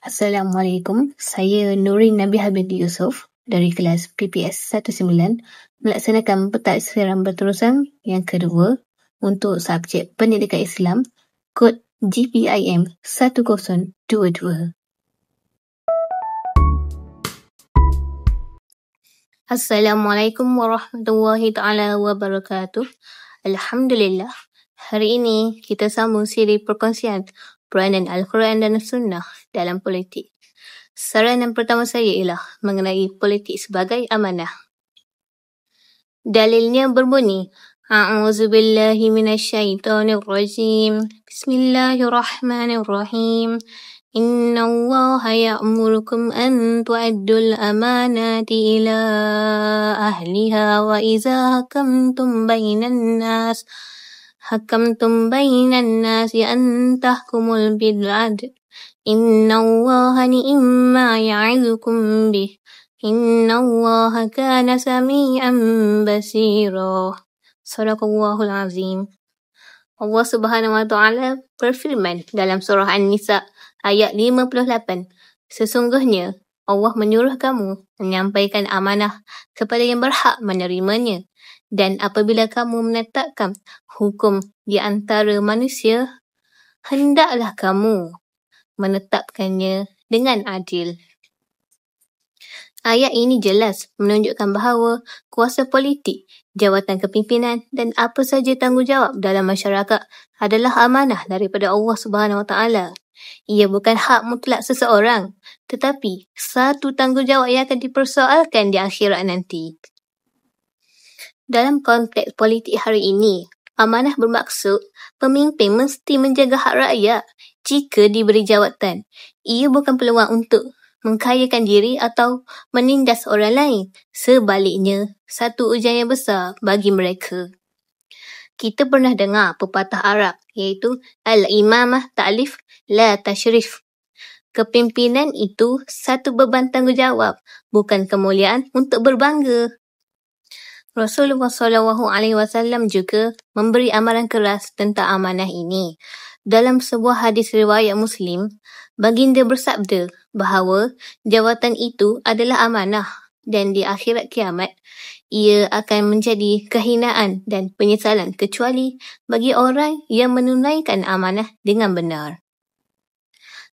Assalamualaikum, saya Nurin Nabi Habib Yusof dari kelas PPS 19 melaksanakan pentadsiran berterusan yang kedua untuk subjek Pendidikan Islam, kod GPIM 1022. Assalamualaikum warahmatullahi taala wabarakatuh. Alhamdulillah, hari ini kita sambung siri perkongsian peranan Al-Quran dan Sunnah dalam politik. Saranan pertama saya ialah mengenai politik sebagai amanah. Dalilnya berbunyi, A'udzubillahi minasyaitonirrajim. Bismillahirrahmanirrahim. Inna Allaha ya'murukum an tu'addul amanati ila ahliha wa iza hakamtum bainan nas an tahkumul bil adl. Inna Allaha ni'ma ya'idukum bih. Inna Allaha kana sami'an basira. Sadaqallahul azim. Allah Subhanahu wa taala berfirman dalam surah An-Nisa ayat 58. Sesungguhnya Allah menyuruh kamu menyampaikan amanah kepada yang berhak menerimanya, dan apabila kamu menetapkan hukum di antara manusia, hendaklah kamu menetapkannya dengan adil. Ayat ini jelas menunjukkan bahawa kuasa politik, jawatan kepimpinan dan apa saja tanggungjawab dalam masyarakat adalah amanah daripada Allah Subhanahu Wa Taala. Ia bukan hak mutlak seseorang, tetapi satu tanggungjawab yang akan dipersoalkan di akhirat nanti. Dalam konteks politik hari ini, amanah bermaksud pemimpin mesti menjaga hak rakyat jika diberi jawatan. Ia bukan peluang untuk mengkayakan diri atau menindas orang lain. Sebaliknya, satu ujian yang besar bagi mereka. Kita pernah dengar pepatah Arab iaitu Al-Imamah Ta'lif La Tashrif. Kepimpinan itu satu beban tanggungjawab, bukan kemuliaan untuk berbangga. Rasulullah SAW juga memberi amaran keras tentang amanah ini. Dalam sebuah hadis riwayat Muslim, baginda bersabda bahawa jawatan itu adalah amanah dan di akhirat kiamat, ia akan menjadi kehinaan dan penyesalan kecuali bagi orang yang menunaikan amanah dengan benar.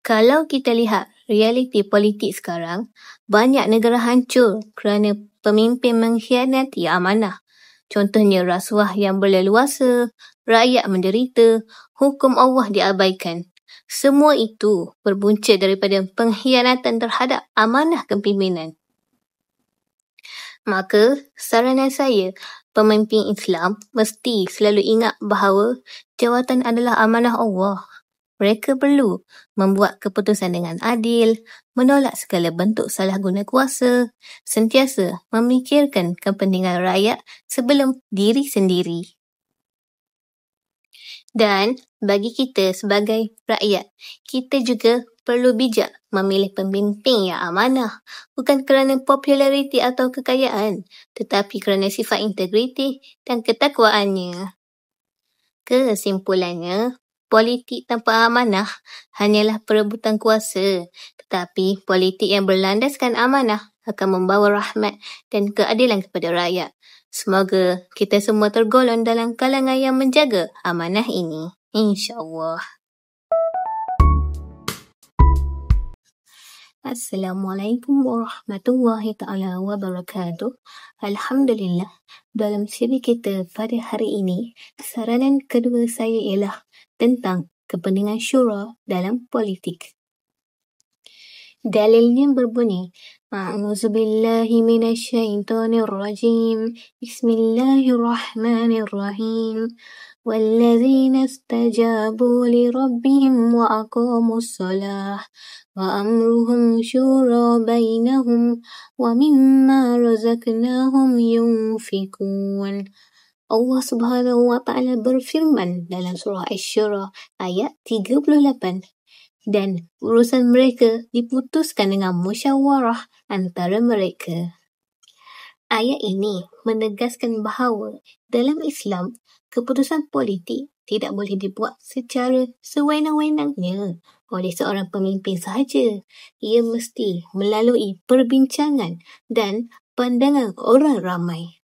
Kalau kita lihat realiti politik sekarang, banyak negara hancur kerana pemimpin mengkhianati amanah. Contohnya rasuah yang berleluasa, rakyat menderita, hukum Allah diabaikan. Semua itu berpunca daripada pengkhianatan terhadap amanah kepimpinan. Maka, saranan saya, pemimpin Islam mesti selalu ingat bahawa jawatan adalah amanah Allah. Mereka perlu membuat keputusan dengan adil, menolak segala bentuk salah guna kuasa, sentiasa memikirkan kepentingan rakyat sebelum diri sendiri. Dan bagi kita sebagai rakyat, kita juga perlu bijak memilih pemimpin yang amanah, bukan kerana populariti atau kekayaan, tetapi kerana sifat integriti dan ketakwaannya. Kesimpulannya, politik tanpa amanah hanyalah perebutan kuasa, tetapi politik yang berlandaskan amanah akan membawa rahmat dan keadilan kepada rakyat. Semoga kita semua tergolong dalam kalangan yang menjaga amanah ini. InsyaAllah. Assalamualaikum warahmatullahi taala wabarakatuh. Alhamdulillah, dalam siri kita pada hari ini, saranan kedua saya ialah tentang kepentingan syura dalam politik. Dalilnya berbunyi, A'udzubillahi minasyaitonirrajim. Bismillahirrahmanirrahim. وَالَّذِينَ اسْتَجَابُوا لِرَبِّهِمْ وَأَقَامُوا الصَّلَاةَ وَأَمْرُهُمْ شُورَى بَيْنَهُمْ وَمِمَّا رَزَقْنَاهُمْ يُنْفِقُونَ. Allah Subhanahu wa taala berfirman dalam surah Asy-Syura ayat 38. Dan urusan mereka diputuskan dengan musyawarah antara mereka. Ayat ini menegaskan bahawa dalam Islam, keputusan politik tidak boleh dibuat secara sewenang-wenangnya. oleh seorang pemimpin sahaja. Ia mesti melalui perbincangan dan pandangan orang ramai.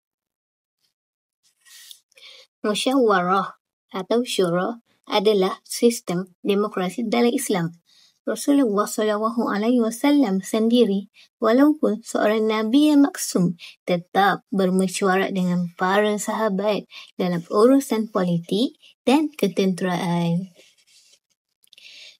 Musyawarah atau syura adalah sistem demokrasi dalam Islam. Rasulullah SAW sendiri, walaupun seorang Nabi yang maksum, tetap bermesyuarat dengan para sahabat dalam urusan politik dan ketenteraan.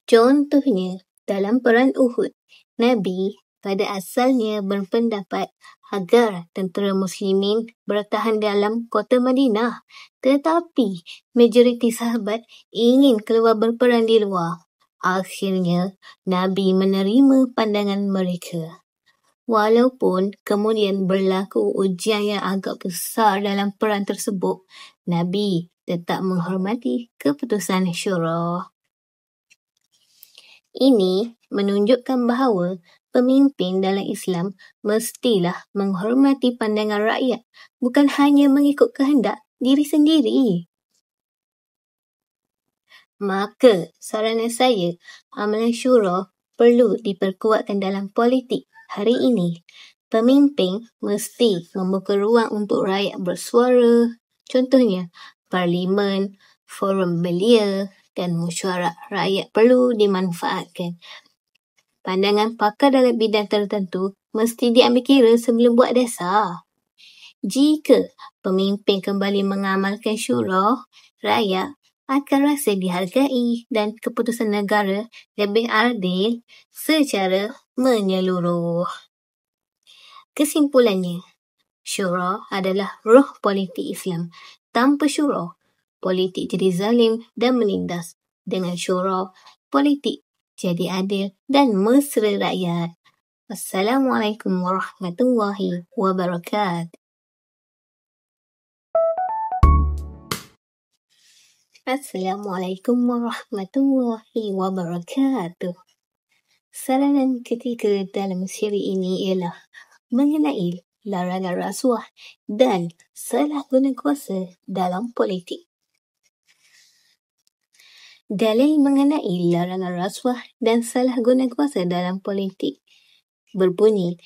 Contohnya, dalam Perang Uhud, Nabi pada asalnya berpendapat agar tentera muslimin bertahan dalam kota Madinah, tetapi majoriti sahabat ingin keluar berperang di luar. Akhirnya, Nabi menerima pandangan mereka. Walaupun kemudian berlaku ujian yang agak besar dalam perang tersebut, Nabi tetap menghormati keputusan syura. Ini menunjukkan bahawa pemimpin dalam Islam mestilah menghormati pandangan rakyat, bukan hanya mengikut kehendak diri sendiri. Maka, saranan saya, amalan syura perlu diperkuatkan dalam politik hari ini. Pemimpin mesti membuka ruang untuk rakyat bersuara. Contohnya, parlimen, forum belia dan mesyuarat rakyat perlu dimanfaatkan. Pandangan pakar dalam bidang tertentu mesti diambil kira sebelum buat dasar. Jika pemimpin kembali mengamalkan syura, rakyat akan rasa dihargai dan keputusan negara lebih adil secara menyeluruh. Kesimpulannya, syura adalah roh politik Islam. Tanpa syura, politik jadi zalim dan menindas. Dengan syura, politik jadi adil dan mesra rakyat. Assalamualaikum warahmatullahi wabarakatuh. Assalamualaikum warahmatullahi wabarakatuh. Saranan ketiga dalam siri ini ialah mengenai larangan rasuah dan salah guna kuasa dalam politik. Dalil mengenai larangan rasuah dan salah guna kuasa dalam politik berbunyi,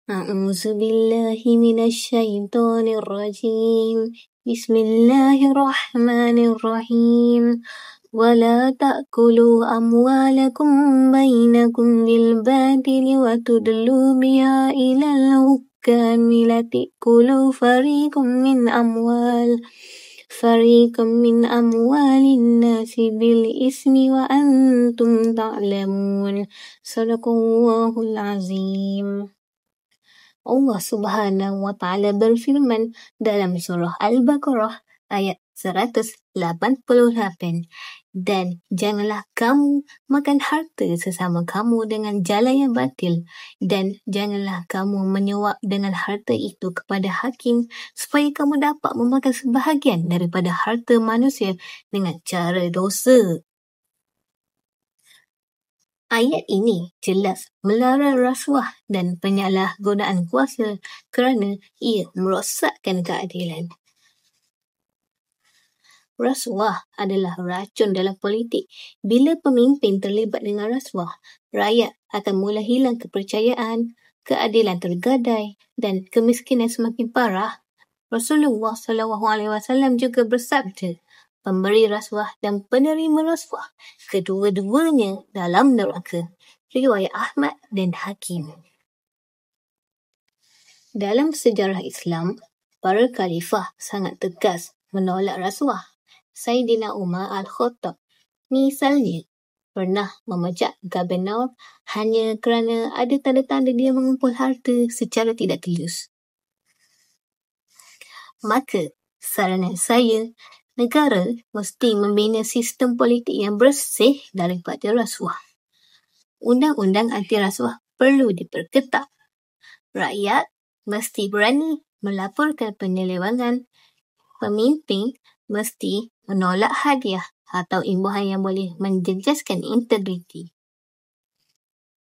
A'udzubillahi minasyaitonirrajim. Bismillahirrahmanirrahim. ولا تأكلوا أموالكم بينكم بالباطل وتدلوا بها إلى الحكام لتأكلوا فريقا من أموال الناس بالإثم وأنتم تعلمون. صدق الله العظيم. Allah Subhanahu wa Ta'ala berfirman dalam surah Al-Baqarah ayat 188, dan janganlah kamu makan harta sesama kamu dengan jalan yang batil, dan janganlah kamu menyuap dengan harta itu kepada hakim supaya kamu dapat memakan sebahagian daripada harta manusia dengan cara dosa. Ayat ini jelas melarang rasuah dan penyalahgunaan kuasa kerana ia merosakkan keadilan. Rasuah adalah racun dalam politik. Bila pemimpin terlibat dengan rasuah, rakyat akan mula hilang kepercayaan, keadilan tergadai dan kemiskinan semakin parah. Rasulullah SAW juga bersabda, pemberi rasuah dan penerima rasuah, kedua-duanya dalam neraka. Riwayat Ahmad dan Hakim. Dalam sejarah Islam, para khalifah sangat tegas menolak rasuah. Saidina Umar Al-Khattab misalnya pernah memecat gubernur hanya kerana ada tanda-tanda dia mengumpul harta secara tidak telus. Maka, saranan saya, negara mesti membina sistem politik yang bersih daripada rasuah. Undang-undang anti rasuah perlu diperketat. Rakyat mesti berani melaporkan penyelewangan. Pemimpin mesti menolak hadiah atau imbuhan yang boleh menjejaskan integriti.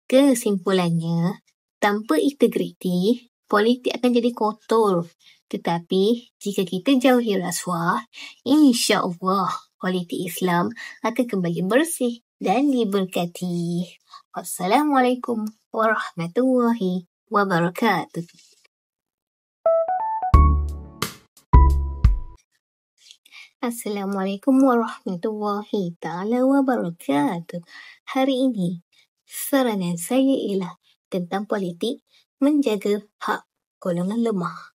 Kesimpulannya, tanpa integriti, politik akan jadi kotor. Tetapi, jika kita jauhi rasuah, insya-Allah politik Islam akan kembali bersih dan diberkati. Assalamualaikum warahmatullahi wabarakatuh. Assalamualaikum warahmatullahi ta'ala wabarakatuh. Hari ini, saranan saya ialah tentang politik menjaga hak golongan lemah.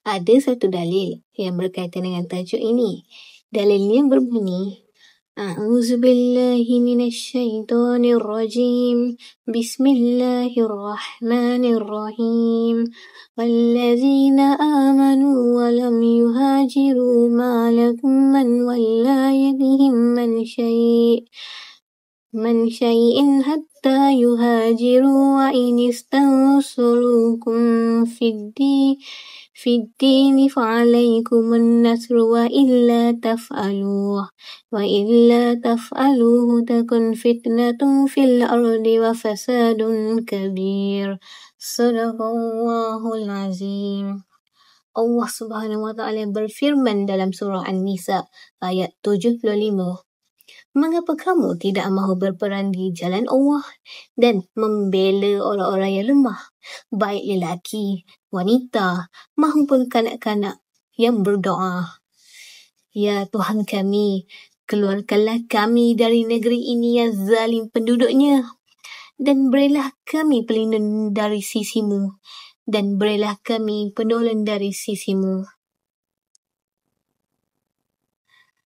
Ada satu dalil yang berkaitan dengan tajuk ini. Dalilnya berbunyi, A'udzubillahi minasyaitonirrajim. Bismillahirrahmanirrahim. Wallazina amanu wa lam yuhajiru ma lakum man wallayatihim man syai'in hatta yuhajiru wa in istansurukum fid-din fa'alaykumun nasru wa illa taf'aluhu takun fitnatun fil ardi wa fasadun kabir. Sadaqallahul azim. Allah Subhanahu wa Ta'ala berfirman dalam surah An-Nisa ayat 75. Mengapa kamu tidak mahu berperang di jalan Allah dan membela orang-orang yang lemah, baik lelaki, wanita, maupun kanak-kanak yang berdoa? Ya Tuhan kami, keluarkanlah kami dari negeri ini yang zalim penduduknya, dan berilah kami pelindung dari sisimu, dan berilah kami penolong dari sisimu.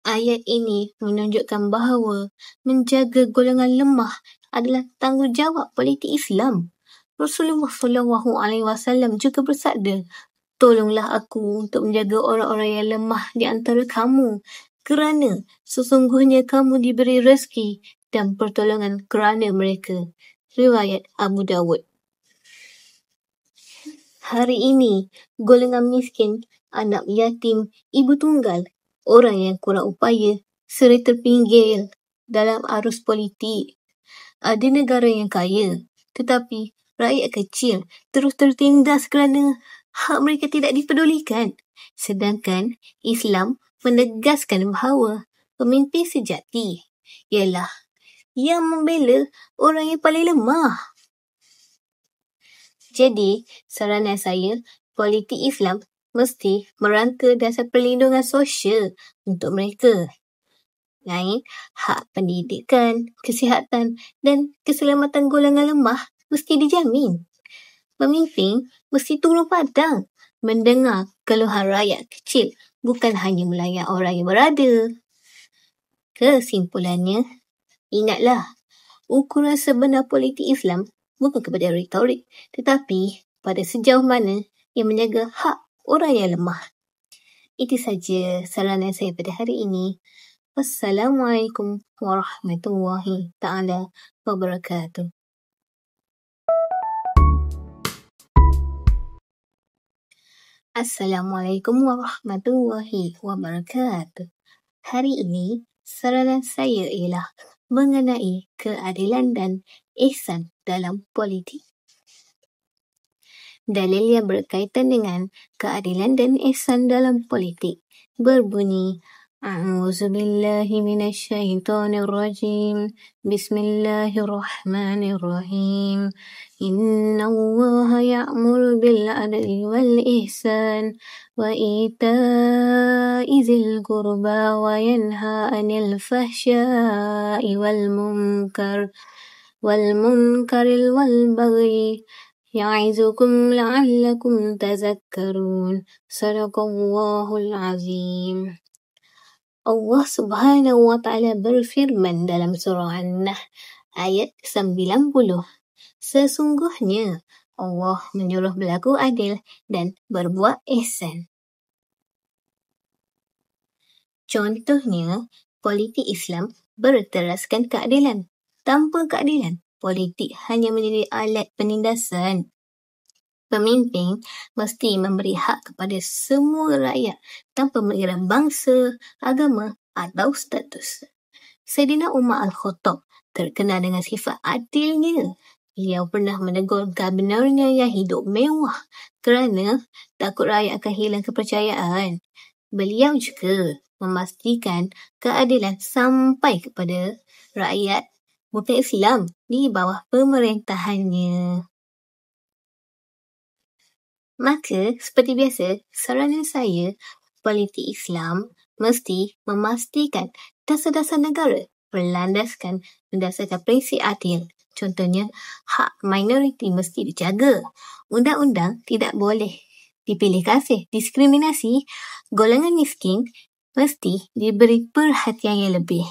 Ayat ini menunjukkan bahawa menjaga golongan lemah adalah tanggungjawab politik Islam. Rasulullah SAW juga bersabda, tolonglah aku untuk menjaga orang-orang yang lemah di antara kamu, kerana sesungguhnya kamu diberi rezeki dan pertolongan kerana mereka. Riwayat Abu Dawud. Hari ini, golongan miskin, anak yatim, ibu tunggal, orang yang kurang upaya sering terpinggir dalam arus politik. Ada negara yang kaya, tetapi rakyat kecil terus tertindas kerana hak mereka tidak dipedulikan. Sedangkan Islam menegaskan bahawa pemimpin sejati ialah yang membela orang yang paling lemah. Jadi, saranan saya, politik Islam mesti merangka dasar perlindungan sosial untuk mereka. Lain, hak pendidikan, kesihatan dan keselamatan golongan lemah mesti dijamin. Pemimpin mesti turun padang, mendengar keluhan rakyat kecil, bukan hanya melayan orang yang berada. Kesimpulannya, ingatlah, ukuran sebenar politik Islam bukan kepada retorik, tetapi pada sejauh mana yang menjaga hak orang yang lemah. Itu saja saranan saya pada hari ini. Wassalamualaikum warahmatullahi ta'ala wabarakatuh. Assalamualaikum warahmatullahi wabarakatuh. Hari ini, saranan saya ialah mengenai keadilan dan ihsan dalam politik. Dalil yang berkaitan dengan keadilan dan ihsan dalam politik berbunyi, A'udzubillahi minasyaitonirrajim. Bismillahirrahmanirrahim. Innallaha ya'muru bil adli wal ihsan wa ita'i dzil qurba wa yanha 'anil fahsya'i wal munkaril wal baghi ya'izukum la'allakum tazakkarun. Sadaqallahul azim. Allah Subhanahu wa Ta'ala berfirman dalam surah An-Nahl ayat 90. Sesungguhnya Allah menyuruh berlaku adil dan berbuat ihsan. Contohnya, politik Islam berteraskan keadilan. Tanpa keadilan, politik hanya menjadi alat penindasan. Pemimpin mesti memberi hak kepada semua rakyat tanpa mengira bangsa, agama atau status. Sayyidina Umar Al-Khattab terkenal dengan sifat adilnya. Beliau pernah menegur gubernurnya yang hidup mewah kerana takut rakyat akan hilang kepercayaan. Beliau juga memastikan keadilan sampai kepada rakyat bukan Islam di bawah pemerintahannya. Maka, seperti biasa, saranan saya, politik Islam mesti memastikan dasar-dasar negara berlandaskan berdasarkan prinsip adil. Contohnya, hak minoriti mesti dijaga. Undang-undang tidak boleh dipilih kasih, diskriminasi. Golongan miskin mesti diberi perhatian yang lebih.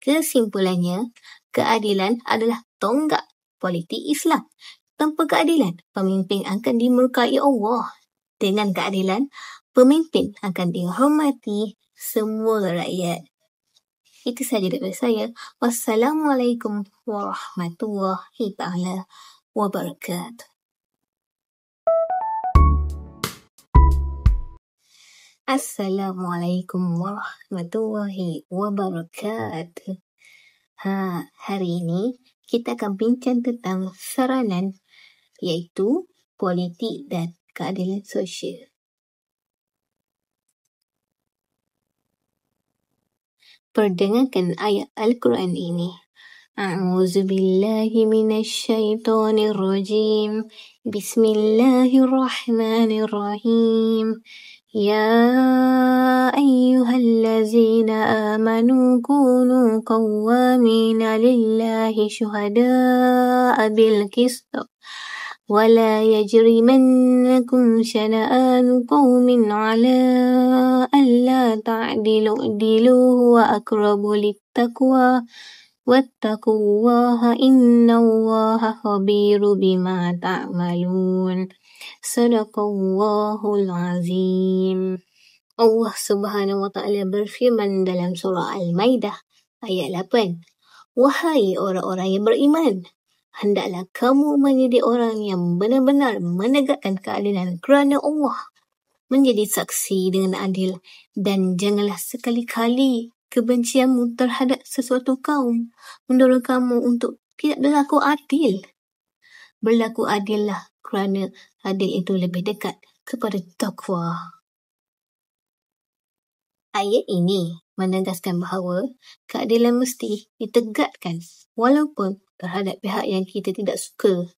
Kesimpulannya, keadilan adalah tonggak politik Islam. Tanpa keadilan, pemimpin akan dimurkai Allah. Dengan keadilan, pemimpin akan dihormati semua rakyat. Itu saja daripada saya. Wassalamualaikum warahmatullahi ta'ala wabarakatuh. Assalamualaikum warahmatullahi wabarakatuh. Hari ini kita akan bincang tentang saranan iaitu politik dan keadilan sosial. Perdengarkan ayat Al-Quran ini. A'udzubillahi minasyaitonirrajim. Bismillahirrahmanirrahim. Ya ayyuhallazina amanu kunu qawwamina lillahi syuhada'a bil qist. ولا يجرمنكم شنآن قوم على ألا تعدلوا اعدلوا هو أقرب للتقوى واتقوا الله إن الله خبير بما تعملون. صدق الله العظيم. Allah Subhanahu wa Ta'ala berfirman dalam surah Al-Maidah ayat 8. Wahai orang-orang yang beriman, hendaklah kamu menjadi orang yang benar-benar menegakkan keadilan kerana Allah, menjadi saksi dengan adil, dan janganlah sekali-kali kebencianmu terhadap sesuatu kaum mendorong kamu untuk tidak berlaku adil. Berlaku adillah kerana adil itu lebih dekat kepada taqwa. Ayat ini menegaskan bahawa keadilan mesti ditegakkan walaupun terhadap pihak yang kita tidak suka.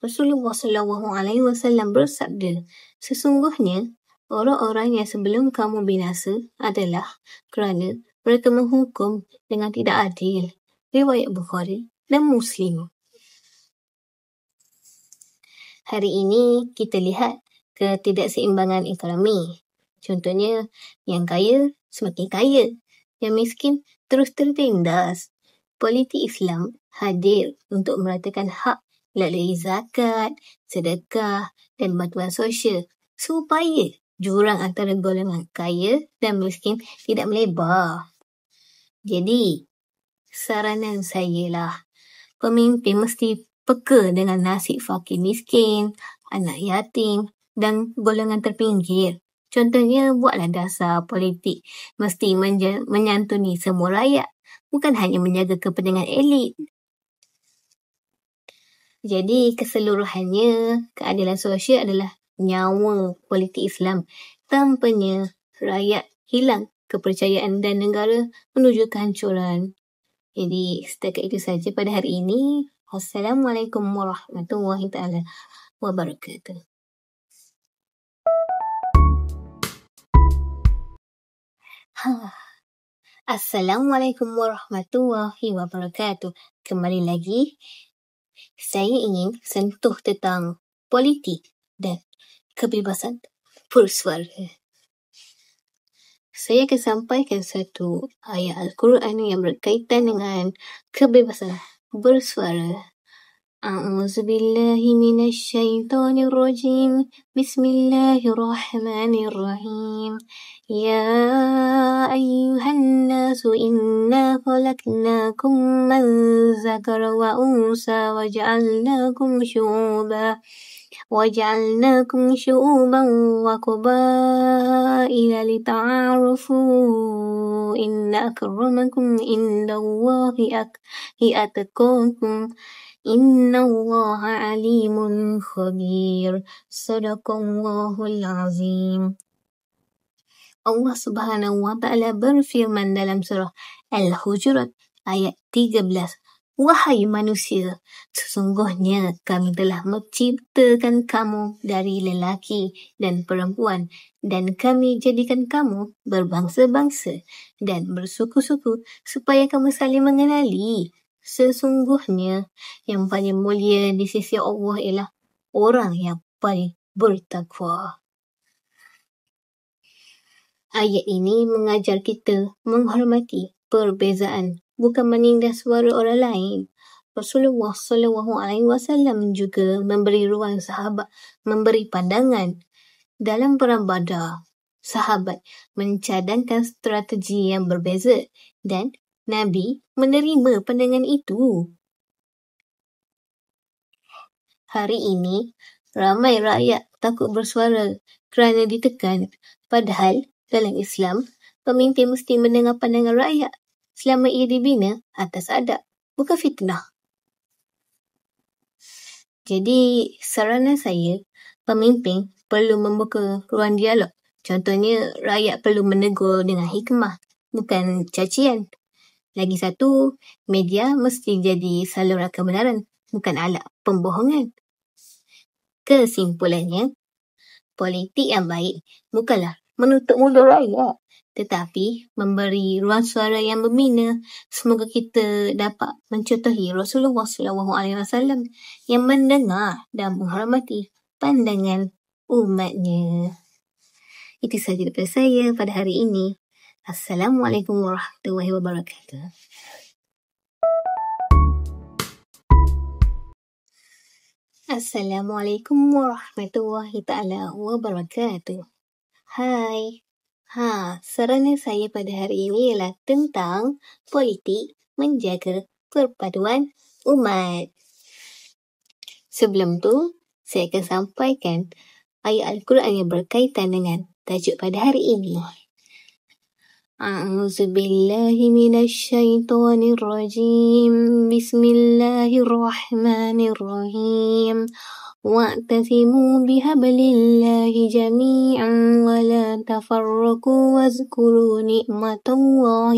Rasulullah SAW bersabda, sesungguhnya orang-orang yang sebelum kamu binasa adalah kerana mereka menghukum dengan tidak adil. Riwayat Bukhari dan Muslim. Hari ini kita lihat ketidakseimbangan ekonomi. Contohnya, yang kaya semakin kaya, yang miskin terus tertindas. Politik Islam hadir untuk meratakan hak melalui zakat, sedekah dan bantuan sosial supaya jurang antara golongan kaya dan miskin tidak melebar. Jadi, saranan saya lah, pemimpin mesti peka dengan nasib fakir miskin, anak yatim dan golongan terpinggir. Contohnya, buatlah dasar politik mesti menyantuni semua rakyat, bukan hanya menjaga kepentingan elit. Jadi, keseluruhannya, keadilan sosial adalah nyawa politik Islam. Tanpanya, rakyat hilang kepercayaan dan negara menuju kehancuran. Jadi, setakat itu saja pada hari ini. Wassalamualaikum warahmatullahi ta'ala wabarakatuh. Assalamualaikum warahmatullahi wabarakatuh. Kembali lagi, saya ingin sentuh tentang politik dan kebebasan bersuara. Saya akan sampaikan satu ayat Al-Quran yang berkaitan dengan kebebasan bersuara. A'udzubillahi minasyaitonirrajim. Bismillahirrahmanirrahim. Ya ayyuhan nasu inna khalaqnakum min zakara wa unsa wa ja'alnakum syu'uban wa qabaila lita'arufu inna akramakum indallahi atqakum innallaha alimun khabir. Sadaqallahul azim. Allah Subhanahu wa Ta'ala berfirman dalam surah Al-Hujurat ayat 13. Wahai manusia, sesungguhnya kami telah menciptakan kamu dari lelaki dan perempuan dan kami jadikan kamu berbangsa-bangsa dan bersuku-suku supaya kamu saling mengenali. Sesungguhnya yang paling mulia di sisi Allah ialah orang yang paling bertakwa. Ayat ini mengajar kita menghormati perbezaan, bukan menindas suara orang lain. Rasulullah SAW juga memberi ruang sahabat memberi pandangan. Dalam perang Badar, sahabat mencadangkan strategi yang berbeza dan Nabi menerima pandangan itu. Hari ini, ramai rakyat takut bersuara kerana ditekan. Padahal, dalam Islam, pemimpin mesti mendengar pandangan rakyat selama ia dibina atas adab, bukan fitnah. Jadi, saranan saya, pemimpin perlu membuka ruang dialog. Contohnya, rakyat perlu menegur dengan hikmah, bukan cacian. Lagi satu, media mesti jadi saluran kebenaran, bukan alat pembohongan. Kesimpulannya, politik yang baik bukanlah menutup mulut rakyat, tetapi memberi ruang suara yang membina. Semoga kita dapat mencontohi Rasulullah SAW yang mendengar dan menghormati pandangan umatnya. Itu sahaja daripada saya pada hari ini. Assalamualaikum warahmatullahi wabarakatuh. Assalamualaikum warahmatullahi ta'ala wabarakatuh. Hai. Saranan saya pada hari ini ialah tentang politik menjaga perpaduan umat. Sebelum tu, saya akan sampaikan ayat Al-Quran yang berkaitan dengan tajuk pada hari ini. A'udzubillahi minasyaitonirrajim. Bismillahirrahmanirrahim. واعتصموا بحبل الله جميعا ولا تفرقوا واذكروا نعمة الله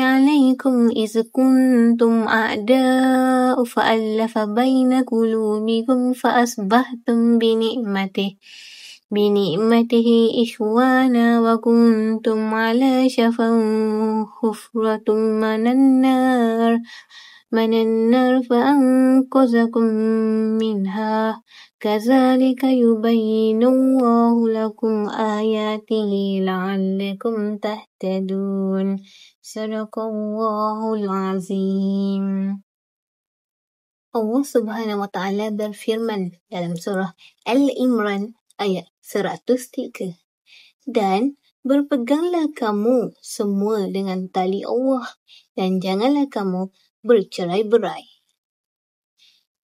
عليكم إذ كنتم أعداء فألف بين قلوبكم فأصبحتم بنعمته إخوانا وكنتم على شفا حفرة من النار فأنقذكم منها كذلك يبين الله لكم آياته لعلكم تهتدون صدق الله العظيم. Allah Subhanahu wa Ta'ala berfirman dalam surah Al-Imran ayat 103. Dan berpeganglah kamu semua dengan tali Allah dan janganlah kamu bercerai-berai.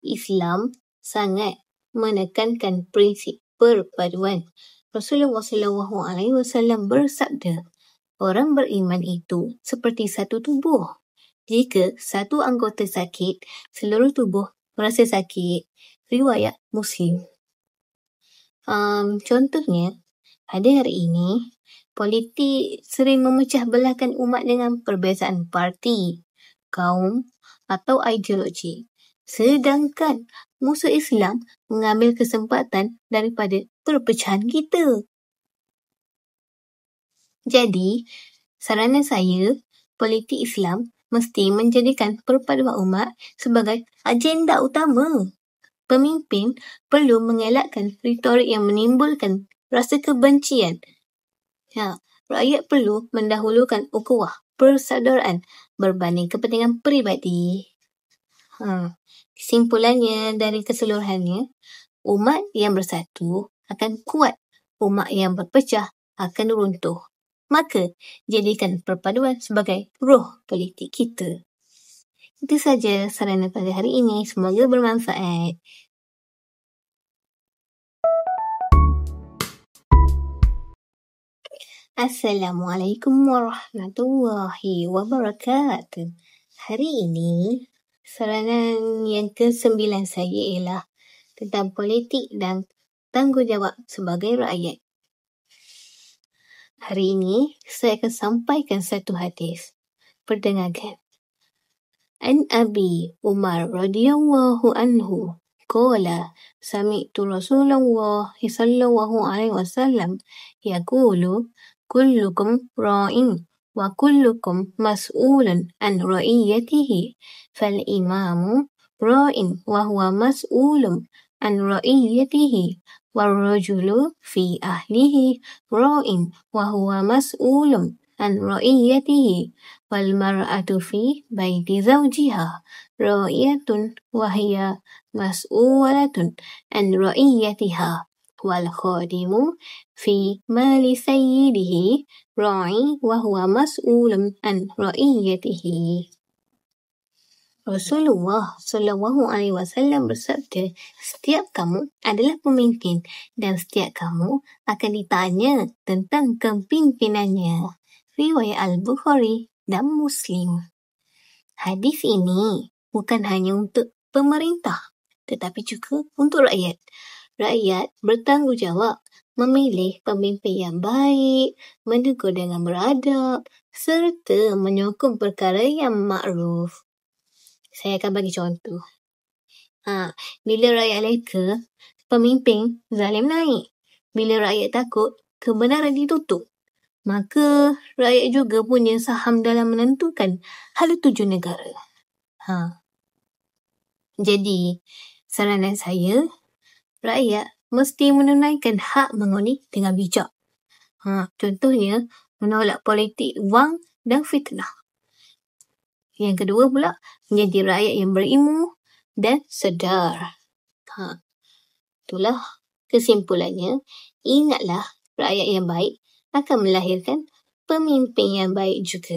Islam sangat menekankan prinsip perpaduan. Rasulullah SAW bersabda, orang beriman itu seperti satu tubuh. Jika satu anggota sakit, seluruh tubuh merasa sakit. Riwayat Muslim. Contohnya, pada hari ini, politik sering memecah belahkan umat dengan perbezaan parti, kaum atau ideologi. Sedangkan musuh Islam mengambil kesempatan daripada perpecahan kita. Jadi, saranan saya, politik Islam mesti menjadikan perpaduan umat sebagai agenda utama. Pemimpin perlu mengelakkan retorik yang menimbulkan rasa kebencian. Rakyat perlu mendahulukan ukhuwah, persaudaraan berbanding kepentingan peribadi. Kesimpulannya dari keseluruhannya, umat yang bersatu akan kuat, umat yang berpecah akan runtuh. Maka, jadikan perpaduan sebagai roh politik kita. Itu saja saranan pada hari ini. Semoga bermanfaat. Assalamualaikum warahmatullahi wabarakatuh. Hari ini, saranan yang ke-9 saya ialah tentang politik dan bertanggungjawab sebagai rakyat. Hari ini, saya akan sampaikan satu hadis. Perdengarkan. An Abi Umar radhiyallahu anhu qala sami'tu Rasulullah sallallahu alaihi wasallam yaqulu kullukum ra'in wa kullukum mas'ulun an ra'iyatihi fal imamu ra'in wa huwa mas'ulun an ra'iyatihi wal rajulu fi ahlihi ra'in wa huwa mas'ulun an ra'iyatihi wal mar'atu fi baiti zawjiha ra'iyatun wa hiya mas'ulatun an ra'iyatiha wal khadimu fi mali sayyidihi ra'i wa huwa mas'ulun an ra'iyatihi. Rasulullah sallallahu alaihi wasallam bersabda, setiap kamu adalah pemimpin dan setiap kamu akan ditanya tentang kepimpinannya. Riwayat Al-Bukhari dan Muslim. Hadis ini bukan hanya untuk pemerintah, tetapi juga untuk rakyat. Rakyat bertanggungjawab memilih pemimpin yang baik, menegur dengan beradab, serta menyokong perkara yang makruf. Saya akan bagi contoh. Bila rakyat leka, pemimpin zalim naik. Bila rakyat takut, kebenaran ditutup. Maka rakyat juga punya saham dalam menentukan hala tuju negara. Jadi, saranan saya, rakyat mesti menunaikan hak mengundi dengan bijak. Contohnya, menolak politik wang dan fitnah. Yang kedua pula, menjadi rakyat yang berilmu dan sedar. Itulah kesimpulannya. Ingatlah, rakyat yang baik akan melahirkan pemimpin yang baik juga.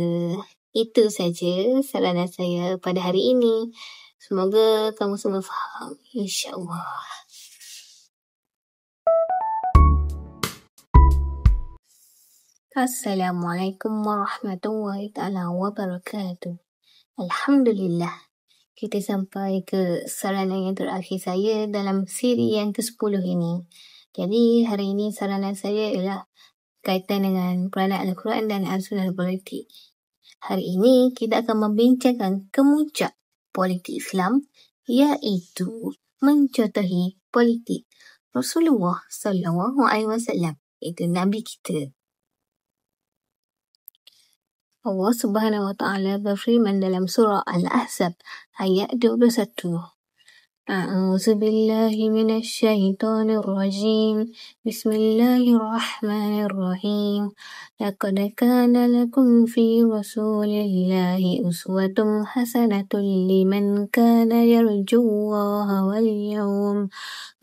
Itu saja saranan saya pada hari ini. Semoga kamu semua faham. InsyaAllah. Assalamualaikum warahmatullahi taala wabarakatuh. Alhamdulillah. Kita sampai ke saranan yang terakhir saya dalam siri yang ke-10 ini. Jadi hari ini saranan saya ialah kaitan dengan peranan Al-Quran dan Al-Sunnah politik. Hari ini kita akan membincangkan kemuncak politik Islam, iaitu mencontohi politik Rasulullah sallallahu alaihi wasallam, iaitu Nabi kita. Allah Subhanahu wa taala berfirman dalam surah Al-Ahzab ayat 21. أعوذ بالله من الشيطان الرجيم بسم الله الرحمن الرحيم لقد كان لكم في رسول الله أسوة حسنة لمن كان يرجو الله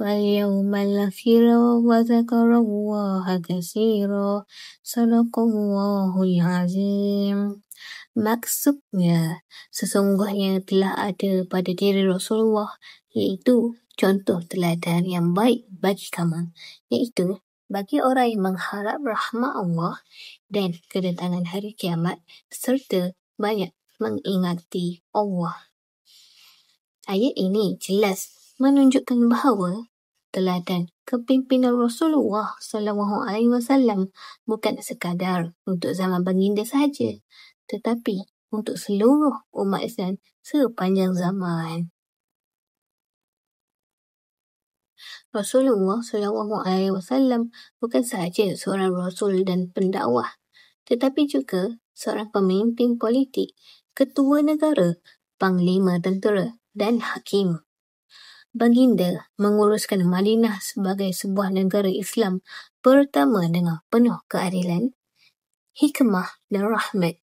واليوم الآخر وذكر الله كثيرا صدق الله العظيم. Maksudnya, sesungguhnya telah ada pada diri Rasulullah, iaitu contoh teladan yang baik bagi kamu, iaitu bagi orang yang mengharap rahmat Allah dan kedatangan hari kiamat, serta banyak mengingati Allah. Ayat ini jelas menunjukkan bahawa teladan kepimpinan Rasulullah sallallahu alaihi wasallam bukan sekadar untuk zaman baginda sahaja, tetapi untuk seluruh umat Islam sepanjang zaman. Rasulullah SAW bukan sahaja seorang rasul dan pendakwah, tetapi juga seorang pemimpin politik, ketua negara, panglima tentera dan hakim. Baginda menguruskan Madinah sebagai sebuah negara Islam pertama dengan penuh keadilan, hikmah dan rahmat.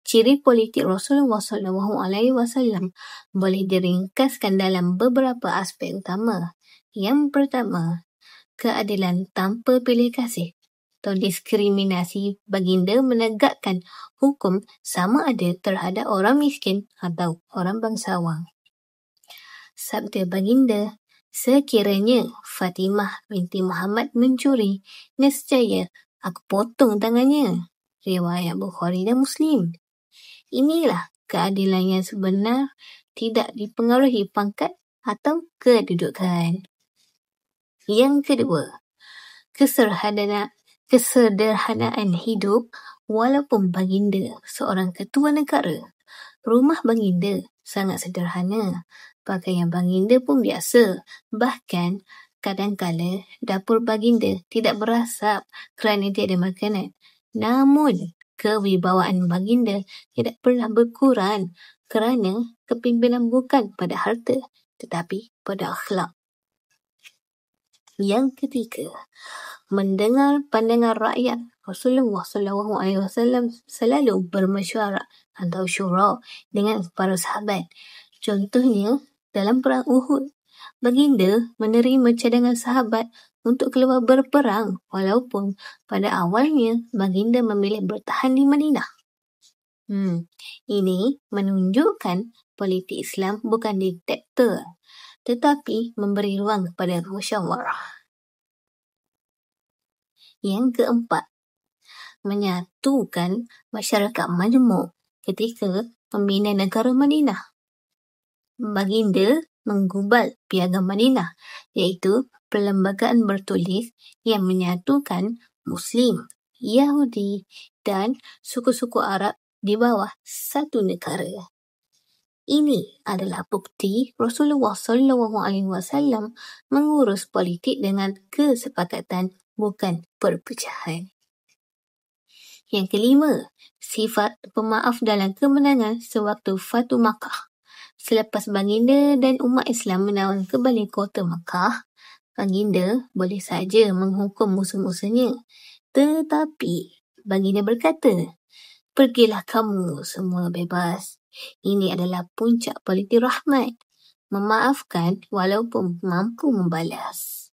Ciri politik Rasulullah SAW boleh diringkaskan dalam beberapa aspek utama. Yang pertama, keadilan tanpa pilih kasih atau diskriminasi. Baginda menegakkan hukum sama ada terhadap orang miskin atau orang bangsawan. Sabda baginda, sekiranya Fatimah binti Muhammad mencuri, nescaya aku potong tangannya. Riwayat Bukhari dan Muslim. Inilah keadilan yang sebenar, tidak dipengaruhi pangkat atau kedudukan. Yang kedua, kesederhanaan hidup. Walaupun baginda seorang ketua negara, rumah baginda sangat sederhana. Pakaian baginda pun biasa. Bahkan kadangkala dapur baginda tidak berasap kerana tiada makanan. Namun kewibawaan baginda tidak pernah berkurang kerana kepimpinan bukan pada harta tetapi pada akhlak. Yang ketiga, mendengar pandangan rakyat. Rasulullah SAW selalu bermesyuarat atau syura dengan para sahabat. Contohnya, dalam perang Uhud, baginda menerima cadangan sahabat untuk keluar berperang walaupun pada awalnya baginda memilih bertahan di Madinah. Ini menunjukkan politik Islam bukan diktator tetapi memberi ruang kepada musyawarah. Yang keempat, menyatukan masyarakat majmuk ketika membina negara Madinah. Baginda menggubal Piagam Madinah, iaitu perlembagaan bertulis yang menyatukan Muslim, Yahudi dan suku-suku Arab di bawah satu negara. Ini adalah bukti Rasulullah SAW mengurus politik dengan kesepakatan, bukan perpecahan. Yang kelima, sifat pemaaf dalam kemenangan sewaktu Fatu Makkah. Selepas baginda dan umat Islam menawan kembali kota Makkah, baginda boleh saja menghukum musuh-musuhnya. Tetapi baginda berkata, "Pergilah kamu semua bebas. Ini adalah puncak politik rahmat. Memaafkan walaupun mampu membalas."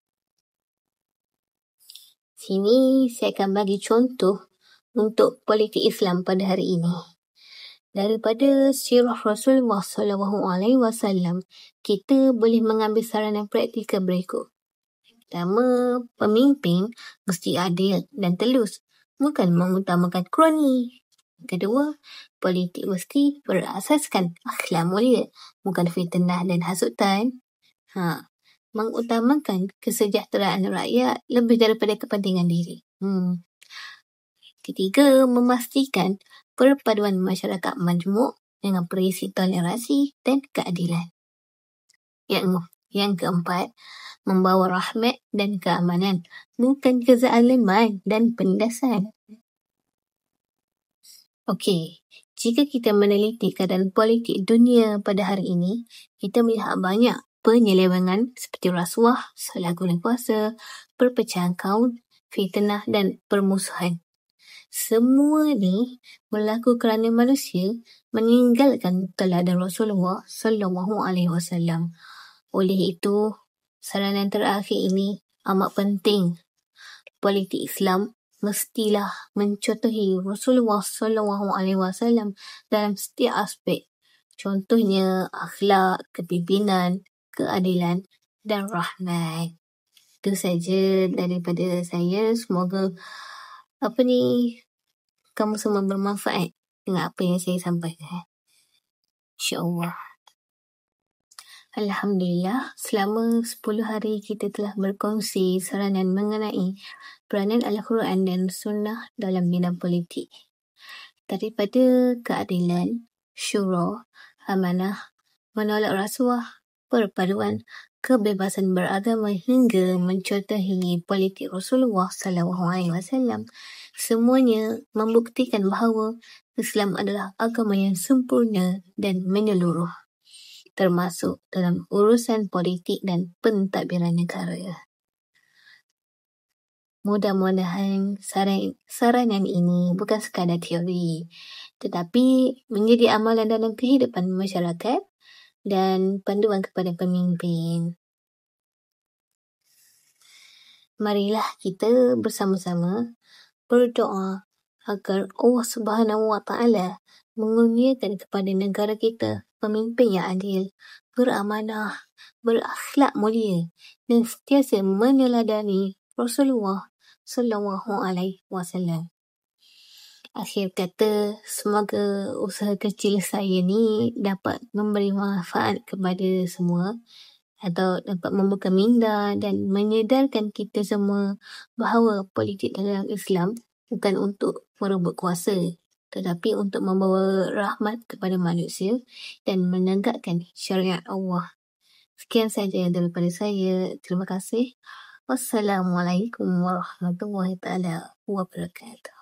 Sini saya akan bagi contoh untuk politik Islam pada hari ini. Daripada sirah Rasulullah SAW, kita boleh mengambil saranan praktikal berikut. Pertama, pemimpin mesti adil dan telus, bukan mengutamakan kroni. Kedua, politik mesti berasaskan akhlak mulia, bukan fitnah dan hasutan. Mengutamakan kesejahteraan rakyat lebih daripada kepentingan diri. Ketiga, memastikan perpaduan masyarakat majmuk dengan prinsip toleransi dan keadilan. Yang keempat, membawa rahmat dan keamanan, bukan kezaliman dan penindasan. Okey, jika kita meneliti keadaan politik dunia pada hari ini, kita melihat banyak penyelewengan seperti rasuah, salah guna kuasa, perpecahan kaum, fitnah dan permusuhan. Semua ni berlaku kerana manusia meninggalkan teladan Rasulullah SAW. Oleh itu, saranan terakhir ini amat penting. Politik Islam mestilah mencontohi Rasulullah SAW dalam setiap aspek. Contohnya akhlak, kepimpinan, keadilan dan rahmat. Itu saja daripada saya. Semoga kamu semua bermanfaat dengan apa yang saya sampaikan. InsyaAllah. Alhamdulillah, selama 10 hari kita telah berkongsi saranan mengenai peranan Al-Quran dan Sunnah dalam bidang politik. Daripada keadilan, syura, amanah, menolak rasuah, perpaduan, kebebasan beragama hingga mencontohi politik Rasulullah SAW. Semuanya membuktikan bahawa Islam adalah agama yang sempurna dan menyeluruh, termasuk dalam urusan politik dan pentadbiran negara. Mudah-mudahan saranan ini bukan sekadar teori, tetapi menjadi amalan dalam kehidupan masyarakat dan panduan kepada pemimpin. Marilah kita bersama-sama berdoa agar Allah Subhanahu Wa Taala mengurniakan kepada negara kita pemimpin yang adil, beramanah, berakhlak mulia dan sentiasa meneladani Rasulullah SAW. Akhir kata, semoga usaha kecil saya ni dapat memberi manfaat kepada semua atau dapat membuka minda dan menyedarkan kita semua bahawa politik dalam Islam bukan untuk merebut kuasa, tetapi untuk membawa rahmat kepada manusia dan menegakkan syariat Allah. Sekian saja daripada saya. Terima kasih. Wassalamualaikum warahmatullahi taala wabarakatuh.